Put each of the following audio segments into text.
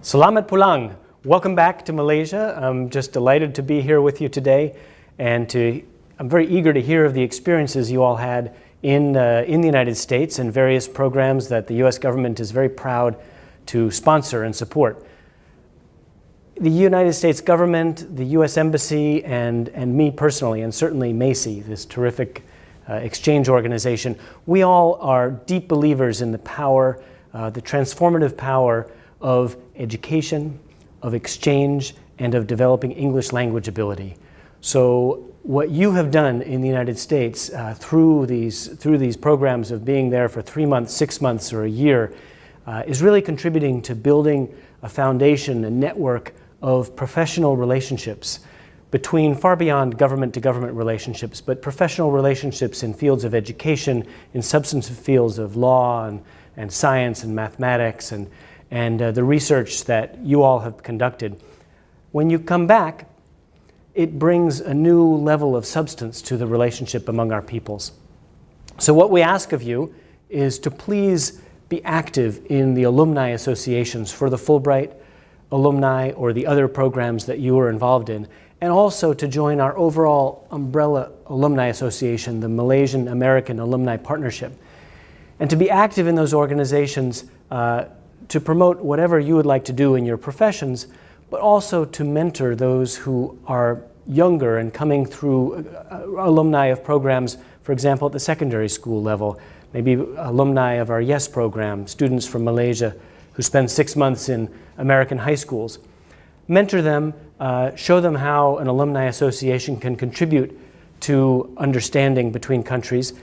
Selamat pulang. Welcome back to Malaysia. I'm just delighted to be here with you today, and I'm very eager to hear of the experiences you all had in the United States and various programs that the U.S. government is very proud to sponsor and support. The United States government, the U.S. Embassy, and me personally, and certainly MACEE, this terrific exchange organization, we all are deep believers in the power, the transformative power of education, of exchange, and of developing English language ability. So what you have done in the United States through these programs of being there for 3 months, 6 months, or a year is really contributing to building a foundation, a network of professional relationships between far beyond government-to-government relationships, but professional relationships in fields of education, in substantive fields of law and science and mathematics and the research that you all have conducted. When you come back, it brings a new level of substance to the relationship among our peoples. So what we ask of you is to please be active in the alumni associations for the Fulbright alumni or the other programs that you are involved in, and also to join our overall umbrella alumni association, the Malaysian-American Alumni Partnership, and to be active in those organizations to promote whatever you would like to do in your professions, but also to mentor those who are younger and coming through alumni of programs, for example, at the secondary school level, maybe alumni of our YES program, students from Malaysia who spend 6 months in American high schools. Mentor them, show them how an alumni association can contribute to understanding between countries.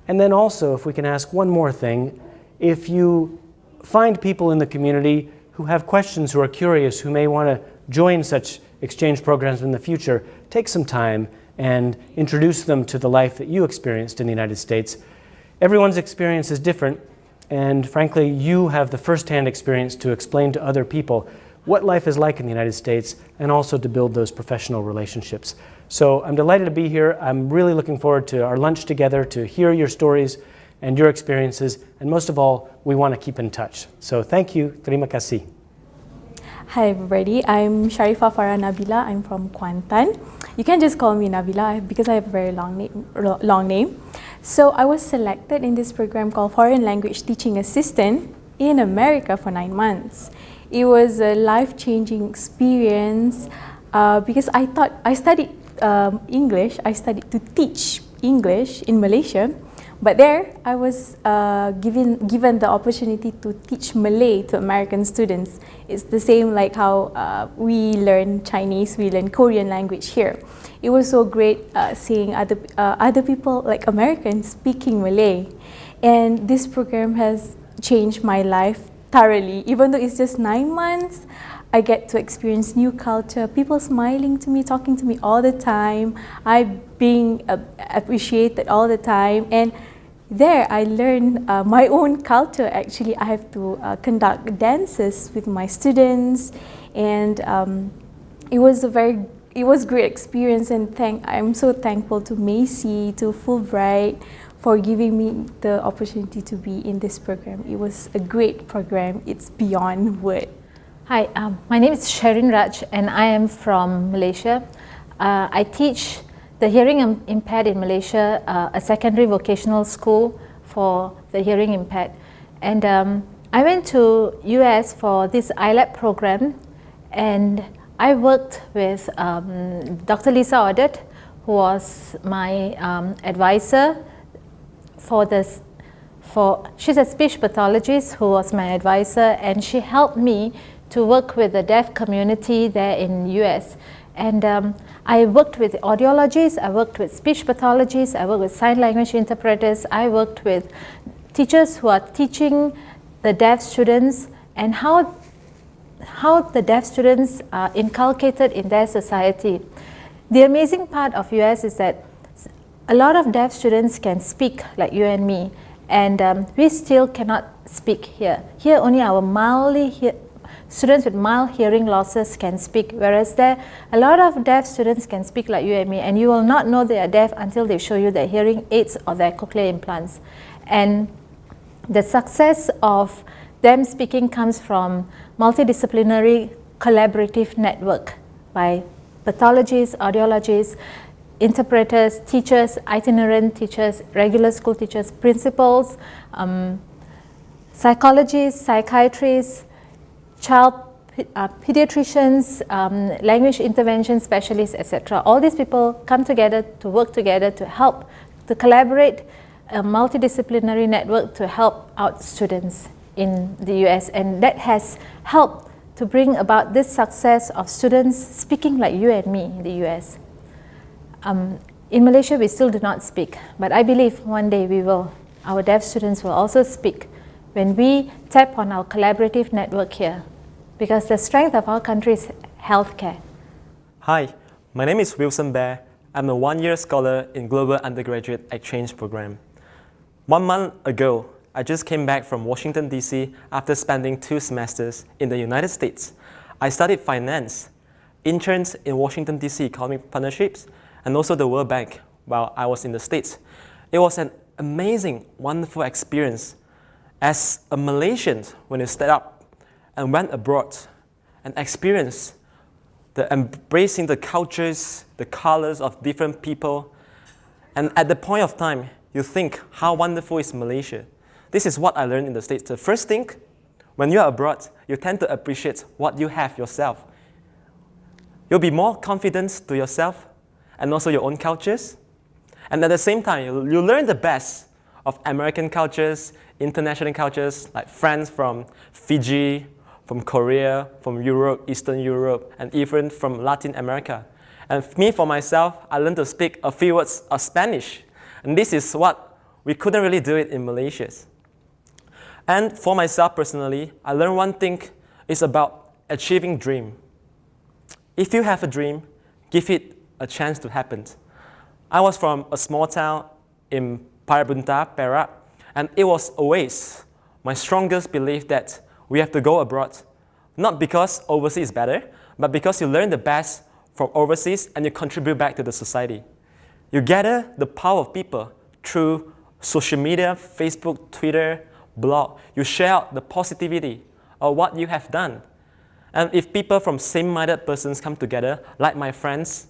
And then also, if we can ask one more thing, if you find people in the community who have questions, who are curious, who may want to join such exchange programs in the future, take some time and introduce them to the life that you experienced in the United States. Everyone's experience is different, and frankly, you have the first-hand experience to explain to other people what life is like in the United States and also to build those professional relationships. So I'm delighted to be here. I'm really looking forward to our lunch together, to hear your stories and your experiences, and most of all, we want to keep in touch. So thank you. Terima kasih. Hi everybody, I'm Sharifah Farah Nabila. I'm from Kuantan. You can just call me Nabila because I have a very long name. So I was selected in this program called Foreign Language Teaching Assistant in America for 9 months. It was a life-changing experience because I studied English. I studied to teach English in Malaysia. But there, I was given the opportunity to teach Malay to American students. It's the same like how we learn Chinese, we learn Korean language here. It was so great seeing other people like Americans speaking Malay. And this program has changed my life thoroughly. Even though it's just 9 months, I get to experience new culture, people smiling to me, talking to me all the time, I being appreciated all the time. And there I learned my own culture. Actually, I have to conduct dances with my students, and it was a great experience. And I'm so thankful to MACEE, to Fulbright, for giving me the opportunity to be in this program. It was a great program. It's beyond word. Hi, my name is Sherin Raj and I am from Malaysia. I teach the hearing impaired in Malaysia, a secondary vocational school for the hearing impaired. And I went to US for this ILAP program, and I worked with Dr. Lisa Audit, who was my advisor for this. She's a speech pathologist who was my advisor, and she helped me to work with the deaf community there in US. And I worked with audiologists, I worked with speech pathologists, I worked with sign language interpreters, I worked with teachers who are teaching the deaf students and how the deaf students are inculcated in their society. The amazing part of US is that a lot of deaf students can speak like you and me, and we still cannot speak here. Here only our students with mild hearing losses can speak, whereas there a lot of deaf students can speak like you and me, and you will not know they are deaf until they show you their hearing aids or their cochlear implants. And the success of them speaking comes from multidisciplinary collaborative network by pathologists, audiologists, interpreters, teachers, itinerant teachers, regular school teachers, principals, psychologists, psychiatrists, child pediatricians, language intervention specialists, etc. All these people come together to work together to help, to collaborate, a multidisciplinary network to help out students in the US, and that has helped to bring about this success of students speaking like you and me in the US. In Malaysia, we still do not speak, but I believe one day we will, our deaf students will also speak when we tap on our collaborative network here, because the strength of our country is healthcare. Hi, my name is Wilson Bear. I'm a one-year scholar in Global Undergraduate Exchange Program. 1 month ago, I just came back from Washington, D.C. after spending 2 semesters in the United States. I studied finance, interned in Washington, D.C. economic partnerships, and also the World Bank while I was in the States. It was an amazing, wonderful experience as a Malaysian when you stepped up and went abroad and experienced the embracing the cultures, the colors of different people. And at the point of time, you think, how wonderful is Malaysia? This is what I learned in the States. The first thing, when you're abroad, you tend to appreciate what you have yourself. You'll be more confident to yourself and also your own cultures. And at the same time, you learn the best of American cultures, international cultures, like friends from Fiji, from Korea, from Europe, Eastern Europe, and even from Latin America. And me, for myself, I learned to speak a few words of Spanish. And this is what we couldn't really do it in Malaysia. And for myself personally, I learned one thing is about achieving dream. If you have a dream, give it a chance to happen. I was from a small town in Parabunta, Perak, and it was always my strongest belief that we have to go abroad, not because overseas is better, but because you learn the best from overseas and you contribute back to the society. You gather the power of people through social media, Facebook, Twitter, blog. You share out the positivity of what you have done. And if people from same-minded persons come together, like my friends,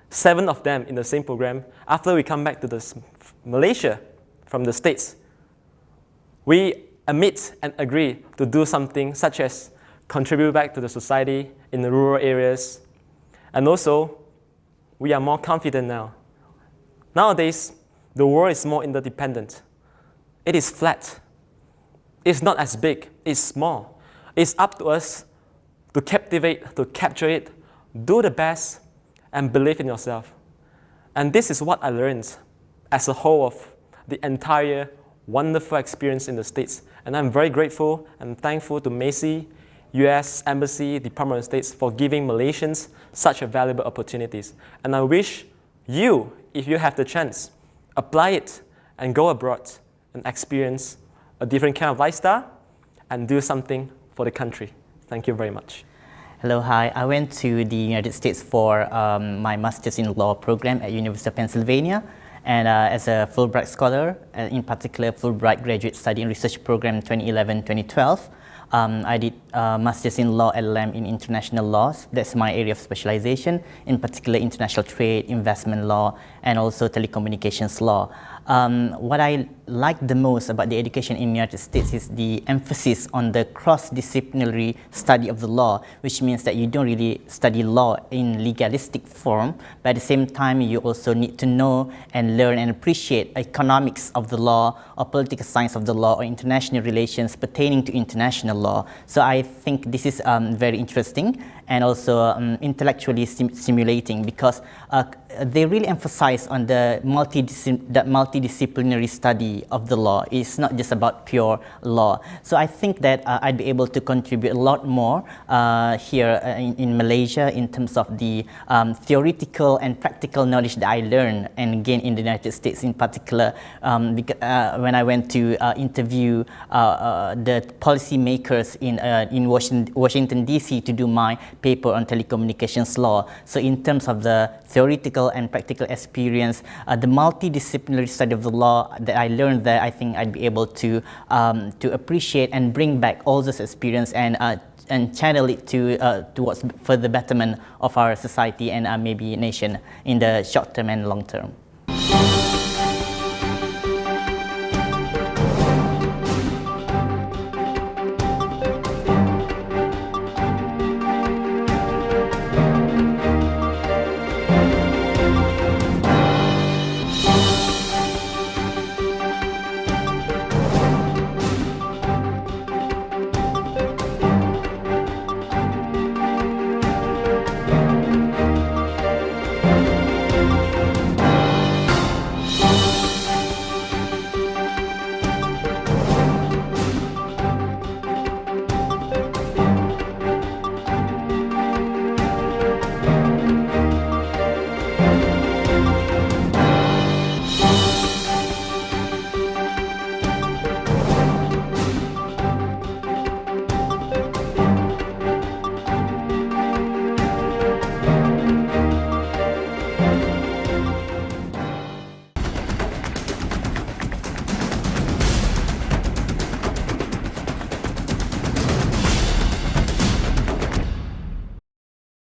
7 of them in the same program, after we come back to Malaysia from the States, we admit and agree to do something such as contribute back to the society in the rural areas. And also, we are more confident now. Nowadays, the world is more interdependent. It is flat. It's not as big, it's small. It's up to us to captivate, to capture it, do the best, and believe in yourself. And this is what I learned as a whole of the entire wonderful experience in the States. And I'm very grateful and thankful to MACEE, U.S. Embassy, Department of State for giving Malaysians such a valuable opportunities. And I wish you, if you have the chance, apply it and go abroad and experience a different kind of lifestyle and do something for the country. Thank you very much. Hello, hi. I went to the United States for my Master's in Law program at University of Pennsylvania. And as a Fulbright scholar, in particular Fulbright Graduate Study and Research Program 2011-2012, I did Master's in Law LLM in International Laws. That's my area of specialization, in particular international trade, investment law, and also telecommunications law. What I like the most about the education in the United States is the emphasis on the cross-disciplinary study of the law, which means that you don't really study law in legalistic form, but at the same time you also need to know and learn and appreciate economics of the law, or political science of the law, or international relations pertaining to international law. So I think this is very interesting and also intellectually stimulating, because they really emphasize on the multidisciplinary study of the law. It's not just about pure law. So I think that I'd be able to contribute a lot more here in Malaysia in terms of the theoretical and practical knowledge that I learned and gained in the United States in particular, when I went to interview the policy makers in Washington, D.C. to do my paper on telecommunications law. So in terms of the theoretical and practical experience, the multidisciplinary study of the law that I learned there, I think I'd be able to appreciate and bring back all this experience and and channel it towards further betterment of our society and maybe nation in the short term and long term.